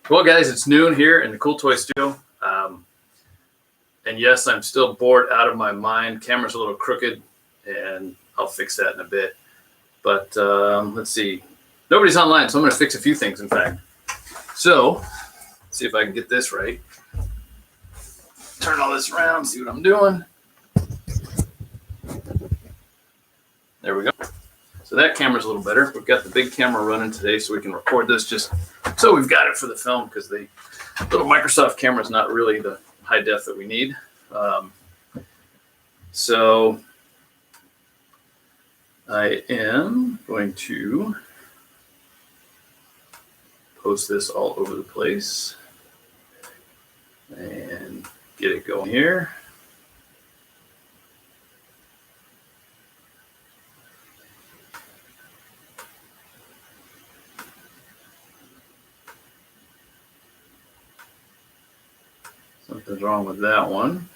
Well, guys, it's noon here in the CoolToys studio. And yes, I'm still bored out of my mind. Camera's a little crooked, and I'll fix that in a bit. But let's see. Nobody's online, so I'm going to fix a few things, in fact. So, let's see if I can get this right. Turn all this around, see what I'm doing. There we go. So that camera's a little better. We've got the big camera running today so we can record this just so we've got it for the film, because the little Microsoft camera is not really the high def that we need. So I am going to post this all over the place and get it going here. Something's wrong with that one.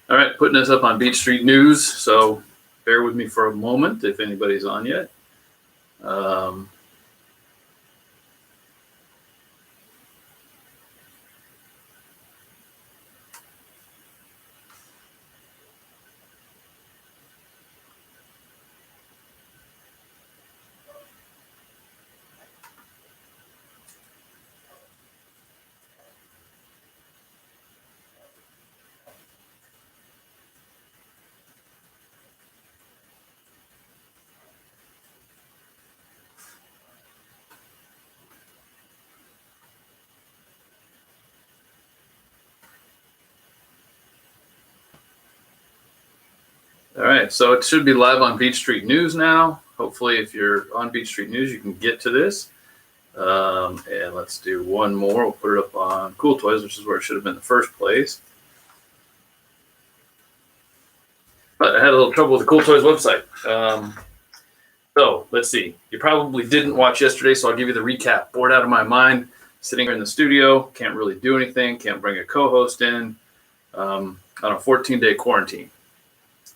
All right, putting this up on Beach Street News, so bear with me for a moment if anybody's on yet. All right, so it should be live on Beach Street News now. Hopefully, if you're on Beach Street News, you can get to this. And let's do one more. We'll put it up on CoolToys, which is where it should have been in the first place. But I had a little trouble with the CoolToys website. So let's see. You probably didn't watch yesterday, so I'll give you the recap. Bored out of my mind, sitting here in the studio, can't really do anything, can't bring a co-host in, on a 14-day quarantine.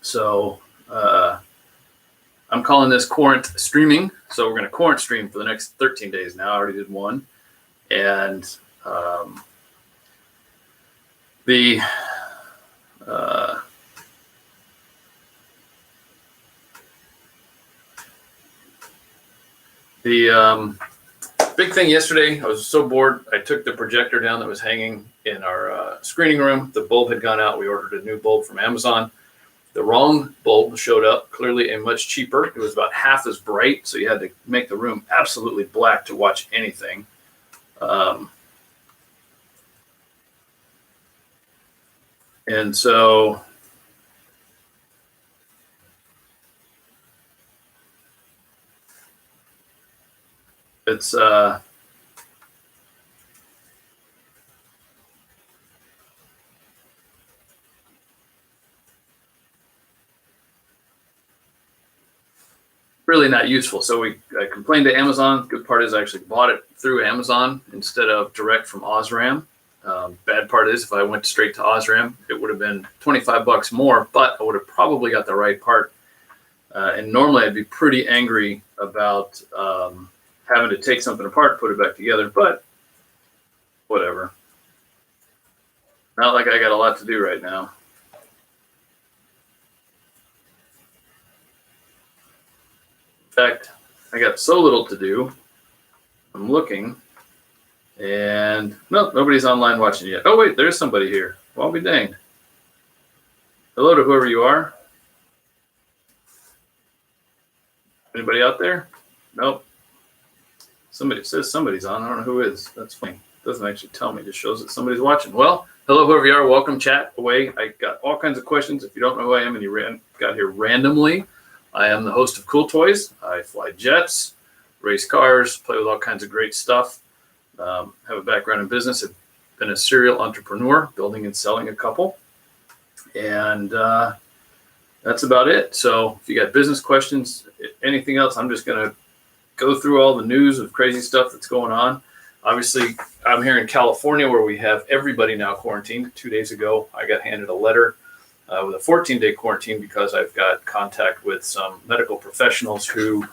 So I'm calling this Quarantstreaming. So we're going to Quarantstream for the next 13 days now. I already did one. And the big thing yesterday, I was so bored, I took the projector down that was hanging in our screening room. The bulb had gone out. We ordered a new bulb from Amazon. The wrong bulb showed up, clearly a much cheaper. It was about half as bright, so you had to make the room absolutely black to watch anything. And so it's really not useful. So I complained to Amazon. Good part is I actually bought it through Amazon instead of direct from Osram. Bad part is if I went straight to Osram, it would have been $25 more, but I would have probably got the right part. And normally I'd be pretty angry about having to take something apart, put it back together, but whatever. Not like I got a lot to do right now. In fact, I got so little to do. I'm looking, and no, nobody's online watching yet. Oh wait, there's somebody here. Well, I'll be danged. Hello to whoever you are. Anybody out there? Nope. Somebody says somebody's on. I don't know who is. That's funny. It doesn't actually tell me. It just shows that somebody's watching. Well, hello, whoever you are. Welcome. Chat away. I got all kinds of questions. If you don't know who I am and you got here randomly, I am the host of CoolToys. I fly jets, race cars, play with all kinds of great stuff. Have a background in business. I've been a serial entrepreneur, building and selling a couple. And that's about it. So if you got business questions, anything else, I'm just going to go through all the news of crazy stuff that's going on. Obviously, I'm here in California where we have everybody now quarantined. 2 days ago, I got handed a letter with a 14-day quarantine because I've got contact with some medical professionals who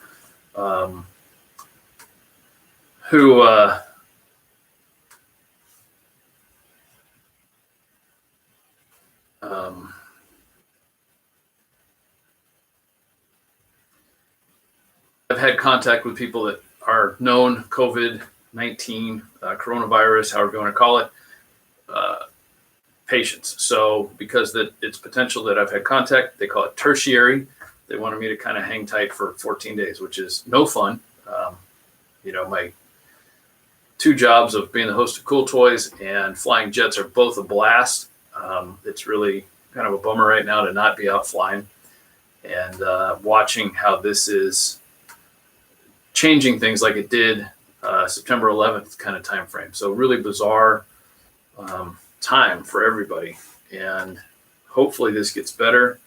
I've had contact with people that are known COVID-19, coronavirus, however you want to call it, patients. So because it's potential that I've had contact, they call it tertiary. They wanted me to kind of hang tight for 14 days, which is no fun. My 2 jobs of being the host of Cool Toys and flying jets are both a blast. It's really kind of a bummer right now to not be out flying and watching how this is changing things like it did September 11th kind of time frame. So really bizarre time for everybody, and hopefully this gets better.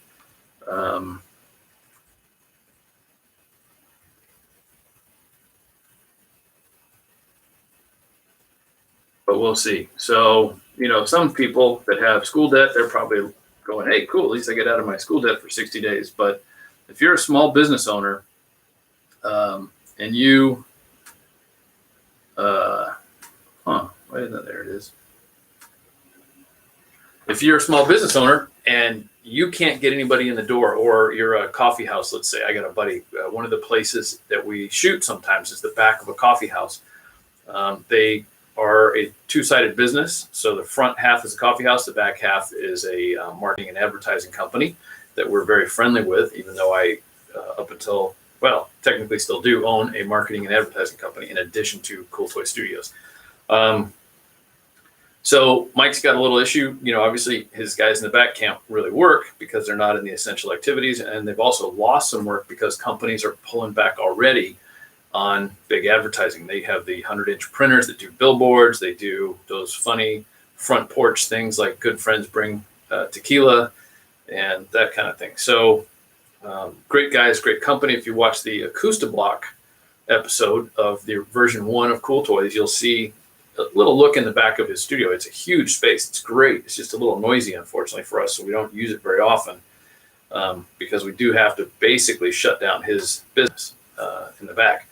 But we'll see. So, some people that have school debt, they're probably going, hey, cool, at least I get out of my school debt for 60 days. But if you're a small business owner and you, there it is. If you're a small business owner and you can't get anybody in the door, or you're a coffee house, let's say, I got a buddy, one of the places that we shoot sometimes is the back of a coffee house. They are a 2-sided business. So the front half is a coffee house. The back half is a marketing and advertising company that we're very friendly with, even though I, up until, technically still do own a marketing and advertising company in addition to Cool Toy Studios. So Mike's got a little issue. Obviously his guys in the back can't really work because they're not in the essential activities. And they've also lost some work because companies are pulling back already on big advertising. They have the 100-inch printers that do billboards. They do those funny front porch things like Good Friends Bring Tequila and that kind of thing. So great guys, great company. If you watch the Acoustablock episode of the version 1 of Cool Toys, you'll see a little look in the back of his studio. It's a huge space. It's great. It's just a little noisy, unfortunately, for us. So we don't use it very often because we do have to basically shut down his business in the back.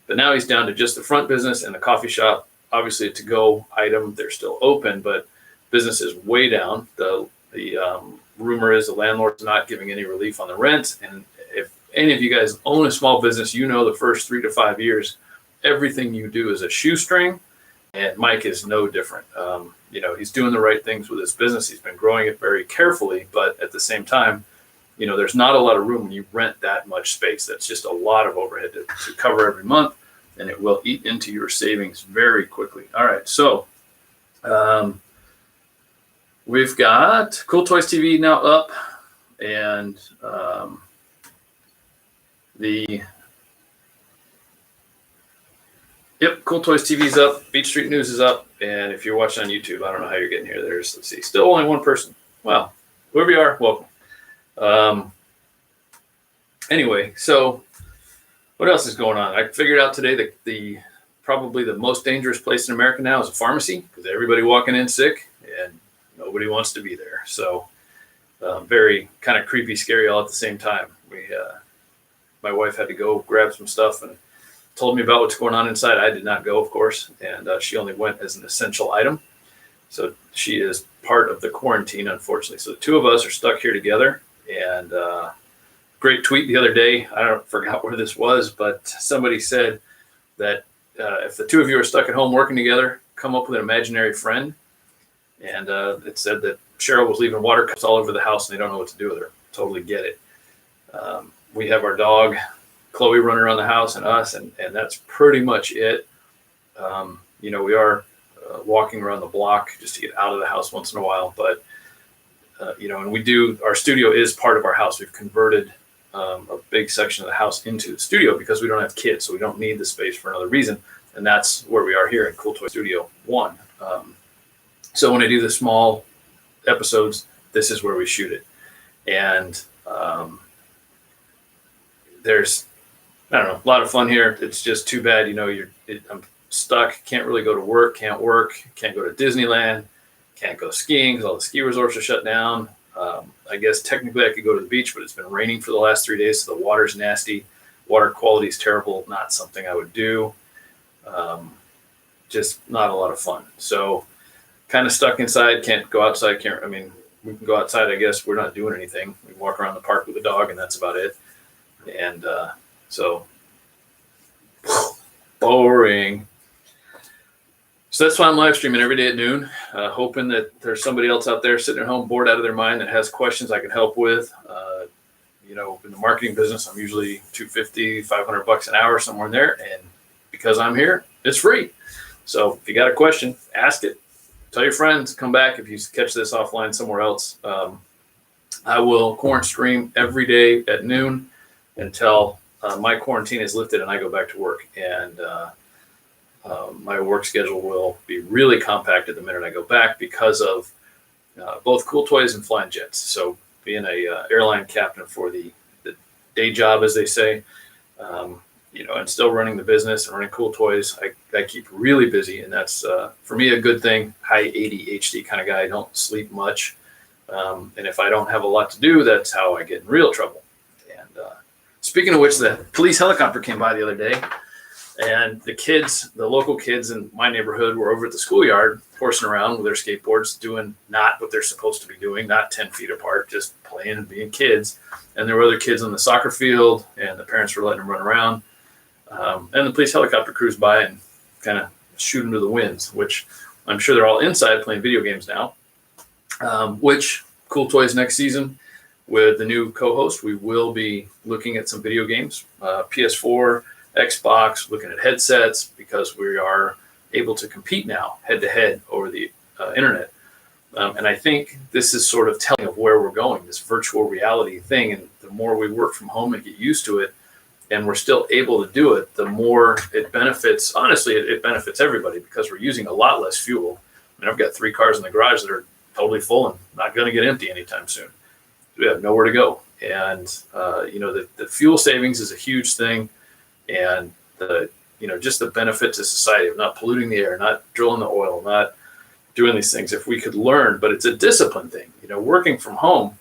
But now he's down to just the front business and the coffee shop. Obviously, a to-go item, they're still open, but business is way down. The rumor is the landlord's not giving any relief on the rent. And if any of you guys own a small business, the first 3 to 5 years, everything you do is a shoestring. And Mike is no different. He's doing the right things with his business. He's been growing it very carefully, but at the same time, there's not a lot of room when you rent that much space. That's just a lot of overhead to cover every month, and it will eat into your savings very quickly. All right, so we've got Cool Toys TV now up, and Cool Toys TV's up, Beach Street News is up, and if you're watching on YouTube, I don't know how you're getting here. Let's see, still only one person. Well, whoever you are, welcome. Anyway, so what else is going on? I figured out today that probably the most dangerous place in America now is a pharmacy, because everybody walking in sick and nobody wants to be there. So very kind of creepy, scary all at the same time. My wife had to go grab some stuff and told me about what's going on inside. I did not go, of course, and she only went as an essential item. So she is part of the quarantine, unfortunately. So the 2 of us are stuck here together. And great tweet the other day. I forgot where this was, but somebody said that if the 2 of you are stuck at home working together, come up with an imaginary friend. And it said that Cheryl was leaving water cups all over the house and they don't know what to do with her. Totally get it. We have our dog, Chloe, running around the house, and us, and that's pretty much it. We are walking around the block just to get out of the house once in a while, but and our studio is part of our house. We've converted a big section of the house into the studio because we don't have kids, so we don't need the space for another reason. And that's where we are here in Cool Toy Studio 1. So when I do the small episodes, this is where we shoot it. And there's, a lot of fun here. It's just too bad, I'm stuck, can't really go to work, can't go to Disneyland, can't go skiing because all the ski resorts are shut down. I guess technically I could go to the beach, but it's been raining for the last 3 days, so the water's nasty. Water quality is terrible. Not something I would do. Just not a lot of fun. So kind of stuck inside. Can't go outside. We can go outside, I guess. We're not doing anything. We walk around the park with the dog, and that's about it. And so boring. So that's why I'm live streaming every day at noon, hoping that there's somebody else out there sitting at home bored out of their mind that has questions I can help with. In the marketing business, I'm usually $250, $500 an hour, somewhere in there. And because I'm here, it's free. So if you got a question, ask it. Tell your friends, come back if you catch this offline somewhere else. I will Quarantstream every day at noon until my quarantine is lifted and I go back to work. And my work schedule will be really compacted the minute I go back because of both CoolToys and flying jets. So being a airline captain for the day job, as they say, and still running the business and running CoolToys, I keep really busy, and that's for me a good thing. High ADHD kind of guy. I don't sleep much, and if I don't have a lot to do, that's how I get in real trouble. And speaking of which, the police helicopter came by the other day. And the local kids in my neighborhood were over at the schoolyard horsing around with their skateboards, doing not what they're supposed to be doing, not 10 feet apart, just playing and being kids. And there were other kids on the soccer field, and the parents were letting them run around. And the police helicopter cruised by and kind of shoot them to the winds, which I'm sure they're all inside playing video games now, which CoolToys next season with the new co-host, we will be looking at some video games, PS4, Xbox, looking at headsets, because we are able to compete now head-to-head over the internet. And I think this is sort of telling of where we're going, this virtual reality thing. And the more we work from home and get used to it, and we're still able to do it, the more it benefits. Honestly, it benefits everybody because we're using a lot less fuel. I've got 3 cars in the garage that are totally full and not going to get empty anytime soon. We have nowhere to go. And, the fuel savings is a huge thing. And just the benefit to society of not polluting the air, not drilling the oil, not doing these things. If we could learn, but it's a discipline thing. Working from home,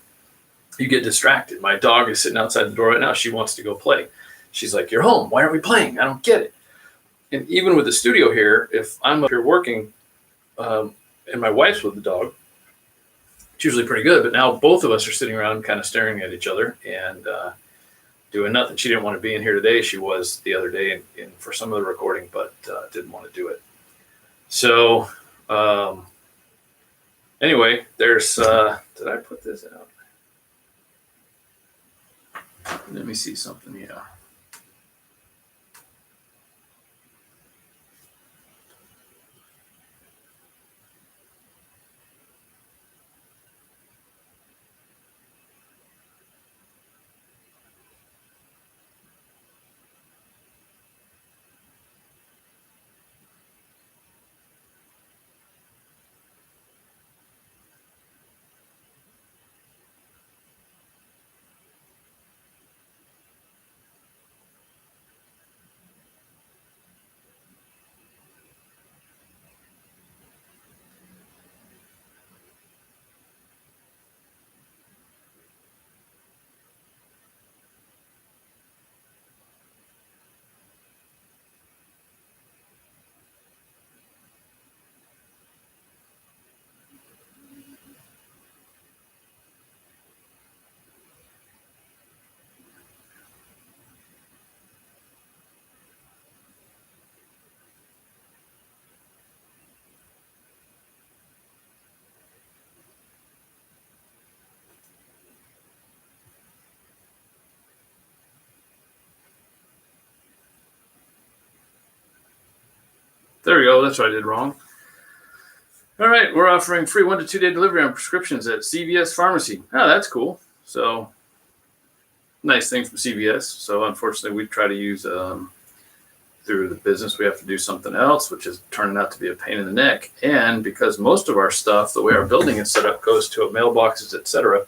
you get distracted. My dog is sitting outside the door right now. She wants to go play. She's like, "You're home. Why aren't we playing? I don't get it." And even with the studio here, if I'm up here working, and my wife's with the dog, it's usually pretty good. But now both of us are sitting around kind of staring at each other and doing nothing. She didn't want to be in here today. She was the other day in for some of the recording, but didn't want to do it. So anyway, there's, did I put this out? Let me see something here. There we go. That's what I did wrong. All right. We're offering free 1 to 2 day delivery on prescriptions at CVS Pharmacy. Oh, that's cool. So nice thing from CVS. So unfortunately, we try to use through the business, we have to do something else, which is turning out to be a pain in the neck. And because most of our stuff, the way our building is set up, goes to mailboxes, etc.,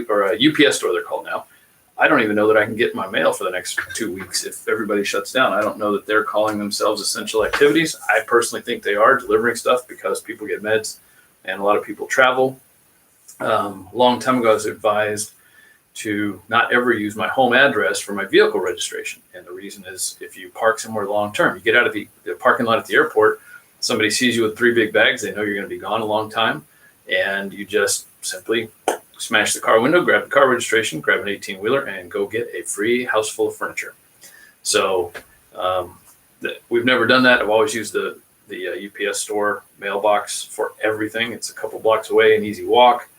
or a UPS store, they're called now. I don't even know that I can get my mail for the next 2 weeks if everybody shuts down. I don't know that they're calling themselves essential activities. I personally think they are delivering stuff because people get meds and a lot of people travel. long time ago, I was advised to not ever use my home address for my vehicle registration. And the reason is if you park somewhere long term, you get out of the parking lot at the airport, somebody sees you with 3 big bags, they know you're going to be gone a long time, and you just simply smash the car window, grab the car registration, grab an 18-wheeler, and go get a free house full of furniture. So we've never done that. I've always used the UPS store mailbox for everything. It's a couple blocks away, an easy walk,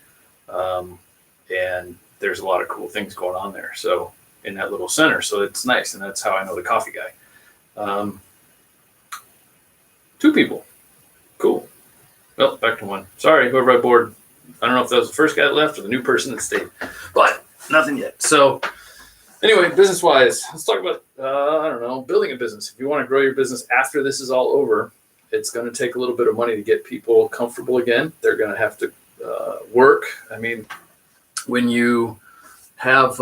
and there's a lot of cool things going on there. So in that little center, so it's nice, and that's how I know the coffee guy. 2 people, cool. Well, back to 1. Sorry, whoever I bored. I don't know if that was the first guy that left or the new person that stayed, but nothing yet. So anyway, business-wise, let's talk about, I don't know, building a business. If you want to grow your business after this is all over, it's going to take a little bit of money to get people comfortable again. They're going to have to work. I mean, when you have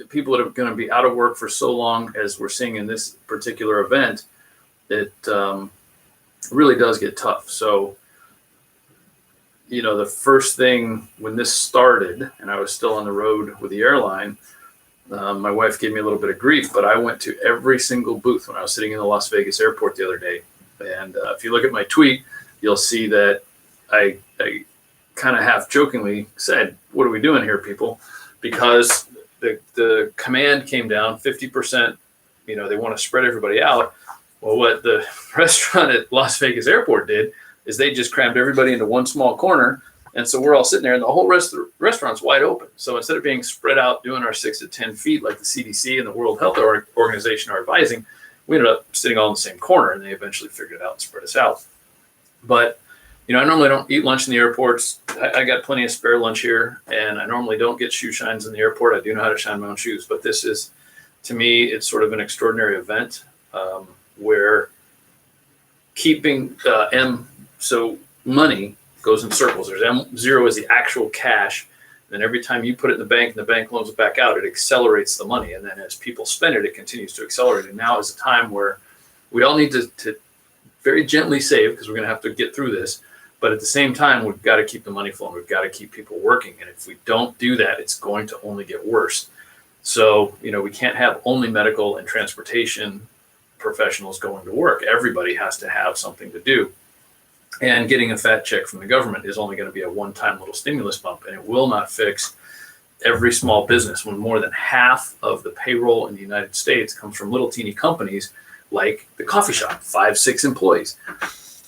people that are going to be out of work for so long, as we're seeing in this particular event, it really does get tough. So, you know, the first thing when this started, and I was still on the road with the airline, my wife gave me a little bit of grief, but I went to every single booth when I was sitting in the Las Vegas airport the other day. And if you look at my tweet, you'll see that I kind of half jokingly said, "What are we doing here, people?" Because the command came down 50%. You know, they want to spread everybody out. Well, what the restaurant at Las Vegas airport did is they just crammed everybody into one small corner. And so we're all sitting there and the whole rest of the restaurant's wide open. So instead of being spread out doing our 6 to 10 feet like the CDC and the World Health Organization are advising, we ended up sitting all in the same corner, and they eventually figured it out and spread us out. But, you know, I normally don't eat lunch in the airports. I got plenty of spare lunch here, and I normally don't get shoe shines in the airport. I do know how to shine my own shoes, but this is, to me, it's sort of an extraordinary event where keeping so money goes in circles. There's M0 is the actual cash. Then every time you put it in the bank and the bank loans it back out, it accelerates the money. And then as people spend it, it continues to accelerate. And now is a time where we all need to very gently save, because we're going to have to get through this. But at the same time, we've got to keep the money flowing. We've got to keep people working. And if we don't do that, it's going to only get worse. So, you know, we can't have only medical and transportation professionals going to work. Everybody has to have something to do. And getting a fat check from the government is only going to be a one-time little stimulus bump, and it will not fix every small business when more than half of the payroll in the United States comes from little teeny companies like the coffee shop, 5, 6 employees.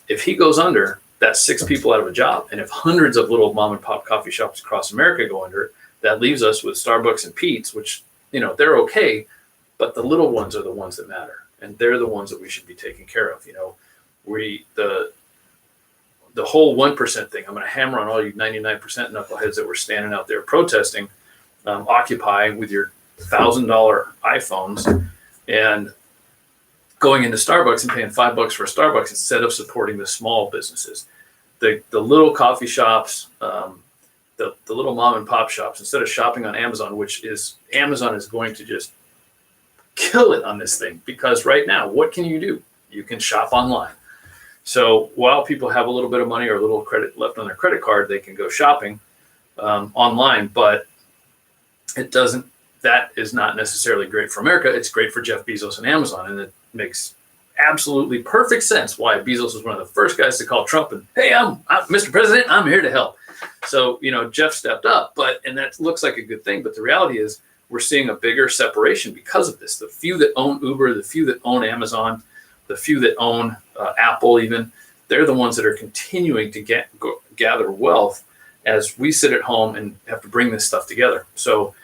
If he goes under, that's 6 people out of a job. And if hundreds of little mom and pop coffee shops across America go under, that leaves us with Starbucks and Pete's, which, you know, they're okay, but the little ones are the ones that matter. And they're the ones that we should be taking care of. You know, the whole 1% thing, I'm going to hammer on all you 99% knuckleheads that were standing out there protesting Occupy with your $1,000 iPhones and going into Starbucks and paying $5 for a Starbucks instead of supporting the small businesses, the little coffee shops, the little mom and pop shops, instead of shopping on Amazon, Amazon is going to just kill it on this thing, because right now, what can you do? You can shop online. So while people have a little bit of money or a little credit left on their credit card, they can go shopping online, but that is not necessarily great for America. It's great for Jeff Bezos and Amazon. And it makes absolutely perfect sense why Bezos was one of the first guys to call Trump and, "Hey, I'm Mr. President, I'm here to help." So, you know, Jeff stepped up, and that looks like a good thing. But the reality is we're seeing a bigger separation because of this. The few that own Uber, the few that own Amazon, the few that own Apple even, they're the ones that are continuing to gather wealth as we sit at home and have to bring this stuff together. So,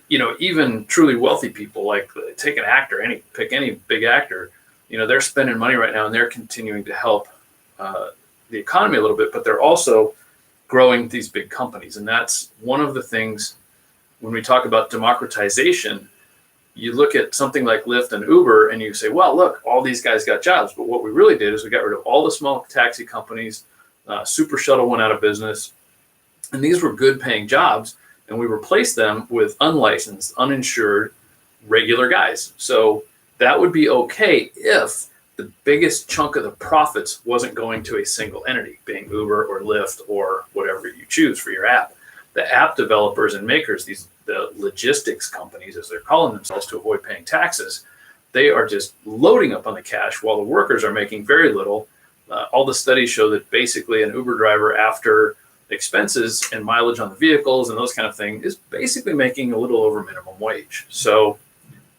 you know, even truly wealthy people, like take an actor, pick any big actor, you know, they're spending money right now and they're continuing to help the economy a little bit, but they're also growing these big companies. And that's one of the things when we talk about democratization. You look at something like Lyft and Uber and you say, well, look, all these guys got jobs. But what we really did is we got rid of all the small taxi companies. Super Shuttle went out of business. And these were good paying jobs. And we replaced them with unlicensed, uninsured, regular guys. So that would be okay if the biggest chunk of the profits wasn't going to a single entity, being Uber or Lyft or whatever you choose for your app. The app developers and makers, the logistics companies, as they're calling themselves to avoid paying taxes, they are just loading up on the cash while the workers are making very little. All the studies show that basically an Uber driver, after expenses and mileage on the vehicles and those kind of things, is basically making a little over minimum wage. So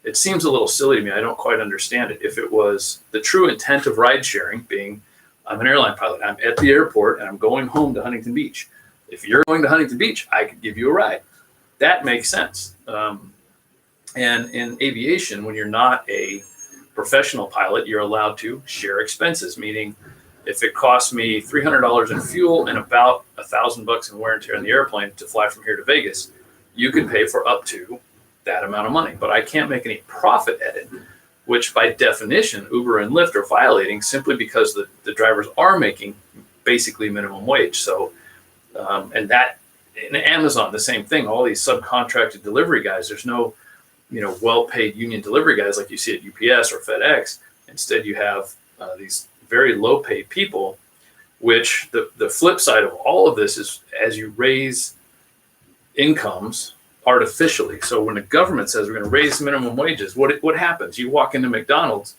it seems a little silly to me. I don't quite understand it. If it was the true intent of ride sharing, being I'm an airline pilot, I'm at the airport and I'm going home to Huntington Beach. If you're going to Huntington Beach, I could give you a ride. That makes sense. And in aviation, when you're not a professional pilot, you're allowed to share expenses, meaning if it costs me $300 in fuel and about $1,000 in wear and tear on the airplane to fly from here to Vegas, you can pay for up to that amount of money. But I can't make any profit at it, which by definition, Uber and Lyft are violating simply because the drivers are making basically minimum wage. So, and that in Amazon, the same thing, all these subcontracted delivery guys, there's no, well-paid union delivery guys like you see at UPS or FedEx. Instead, you have these very low-paid people, which the flip side of all of this is as you raise incomes artificially. So when the government says we're going to raise minimum wages, what happens? You walk into McDonald's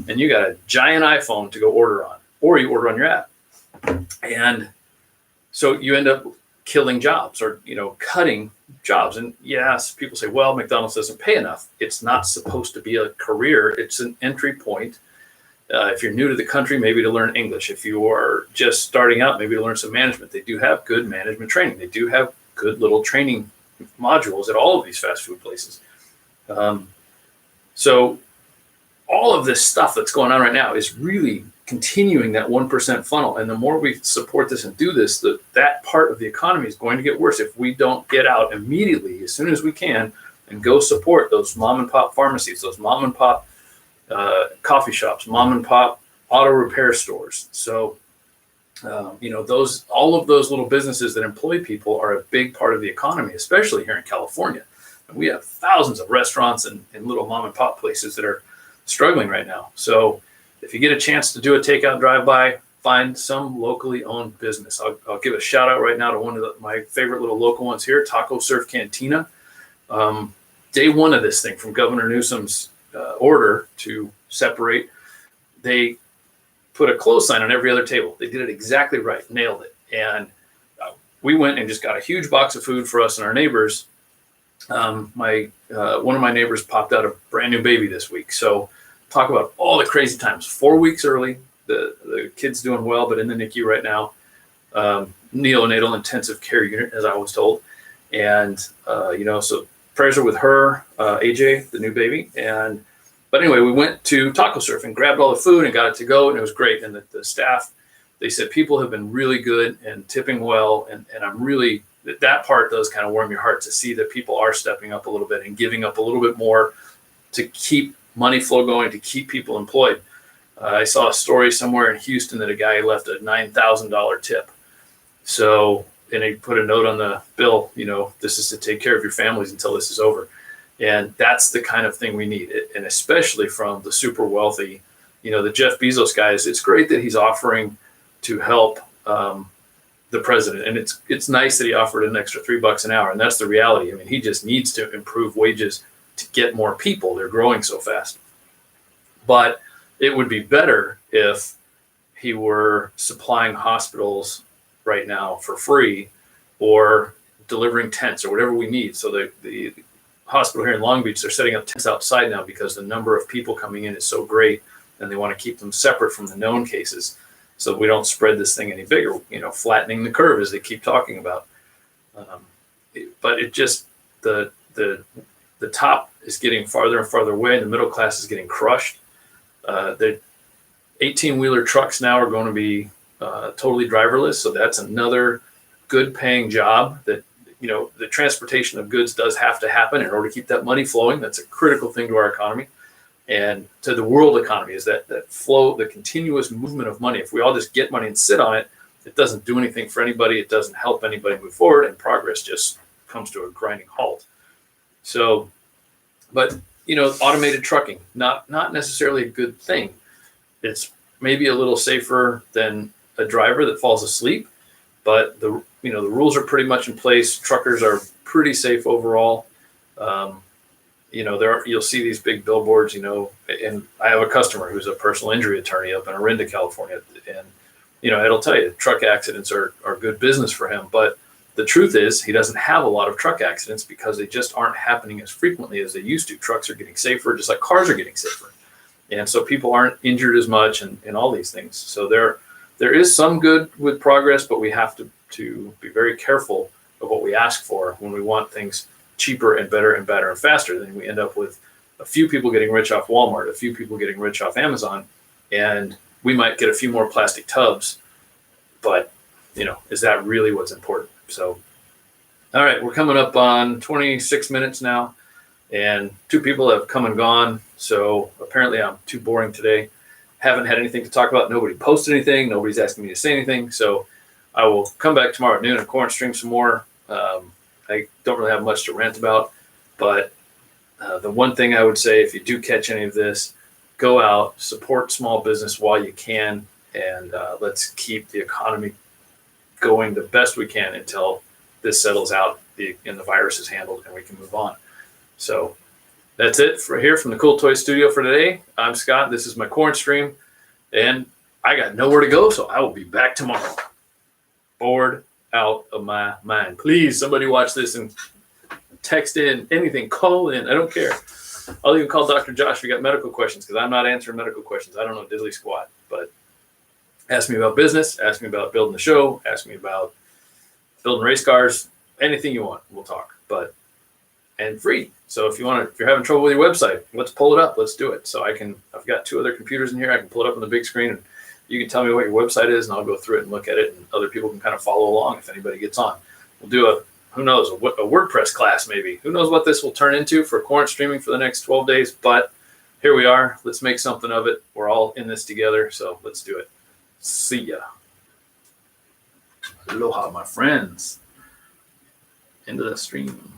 and you got a giant iPhone to go order on, or you order on your app. And so you end up killing jobs or, cutting jobs. And yes, people say, well, McDonald's doesn't pay enough. It's not supposed to be a career. It's an entry point. If you're new to the country, maybe to learn English. If you are just starting out, maybe to learn some management. They do have good management training. They do have good little training modules at all of these fast food places. So all of this stuff that's going on right now is really continuing that 1% funnel. And the more we support this and do this, that part of the economy is going to get worse if we don't get out immediately, as soon as we can, and go support those mom and pop pharmacies, those mom and pop coffee shops, mom and pop auto repair stores. So, all of those little businesses that employ people are a big part of the economy, especially here in California. And we have thousands of restaurants and little mom and pop places that are struggling right now. So if you get a chance to do a takeout drive-by, find some locally owned business. I'll give a shout out right now to one of my favorite little local ones here, Taco Surf Cantina. Day one of this thing, from Governor Newsom's order to separate, they put a close sign on every other table. They did it exactly right, nailed it. And we went and just got a huge box of food for us and our neighbors. One of my neighbors popped out a brand new baby this week. So talk about all the crazy times. 4 weeks early, the kid's doing well, but in the NICU right now, neonatal intensive care unit, as I was told. And, so prayers are with her, AJ, the new baby. But anyway, we went to Taco Surf and grabbed all the food and got it to go, and it was great. And the staff, they said people have been really good and tipping well. And I'm really, that part does kind of warm your heart to see that people are stepping up a little bit and giving up a little bit more to keep money flow going, to keep people employed. I saw a story somewhere in Houston that a guy left a $9,000 tip. So, and he put a note on the bill, this is to take care of your families until this is over. And that's the kind of thing we need. And especially from the super wealthy, the Jeff Bezos guys, it's great that he's offering to help the president. And it's nice that he offered an extra $3 an hour. And that's the reality. I mean, he just needs to improve wages to get more people. They're growing so fast. But it would be better if he were supplying hospitals right now for free, or delivering tents or whatever we need. So the hospital here in Long Beach, they're setting up tents outside now because the number of people coming in is so great, and they want to keep them separate from the known cases so we don't spread this thing any bigger, flattening the curve as they keep talking about. But it just, the top is getting farther and farther away, and the middle class is getting crushed. The 18-wheeler trucks now are going to be totally driverless. So that's another good paying job that, the transportation of goods does have to happen in order to keep that money flowing. That's a critical thing to our economy and to the world economy, is that flow, the continuous movement of money. If we all just get money and sit on it, it doesn't do anything for anybody. It doesn't help anybody move forward, and progress just comes to a grinding halt. So, but, automated trucking, not necessarily a good thing. It's maybe a little safer than a driver that falls asleep, but the rules are pretty much in place. Truckers are pretty safe overall. You'll see these big billboards, and I have a customer who's a personal injury attorney up in Orinda, California. And, it'll tell you truck accidents are good business for him. But the truth is he doesn't have a lot of truck accidents because they just aren't happening as frequently as they used to. Trucks are getting safer, just like cars are getting safer. And so people aren't injured as much and all these things. So there is some good with progress, but we have to be very careful of what we ask for when we want things cheaper and better and better and faster. Then we end up with a few people getting rich off Walmart, a few people getting rich off Amazon, and we might get a few more plastic tubs, but is that really what's important? So, all right, we're coming up on 26 minutes now, and 2 people have come and gone. So apparently I'm too boring today. Haven't had anything to talk about. Nobody posted anything. Nobody's asking me to say anything. So I will come back tomorrow at noon and Quarantstream some more. I don't really have much to rant about, but the one thing I would say, if you do catch any of this, go out, support small business while you can, and let's keep the economy going the best we can until this settles out and the virus is handled and we can move on. So that's it for here from the CoolToys studio for today. I'm Scott. This is my Quarantstream, and I got nowhere to go, so I will be back tomorrow. Bored out of my mind. Please, somebody watch this and text in anything, call in. I don't care. I'll even call Dr. Josh if you got medical questions, because I'm not answering medical questions. I don't know diddly squat. But ask me about business, ask me about building the show, ask me about building race cars, anything you want, we'll talk. And free. So if you're having trouble with your website, let's pull it up. Let's do it. So I've got 2 other computers in here. I can pull it up on the big screen, and you can tell me what your website is, and I'll go through it and look at it, and other people can kind of follow along if anybody gets on. We'll do a WordPress class maybe. Who knows what this will turn into for Quarantstreaming for the next 12 days, but here we are. Let's make something of it. We're all in this together, so let's do it. See ya. Aloha, my friends. End of the stream.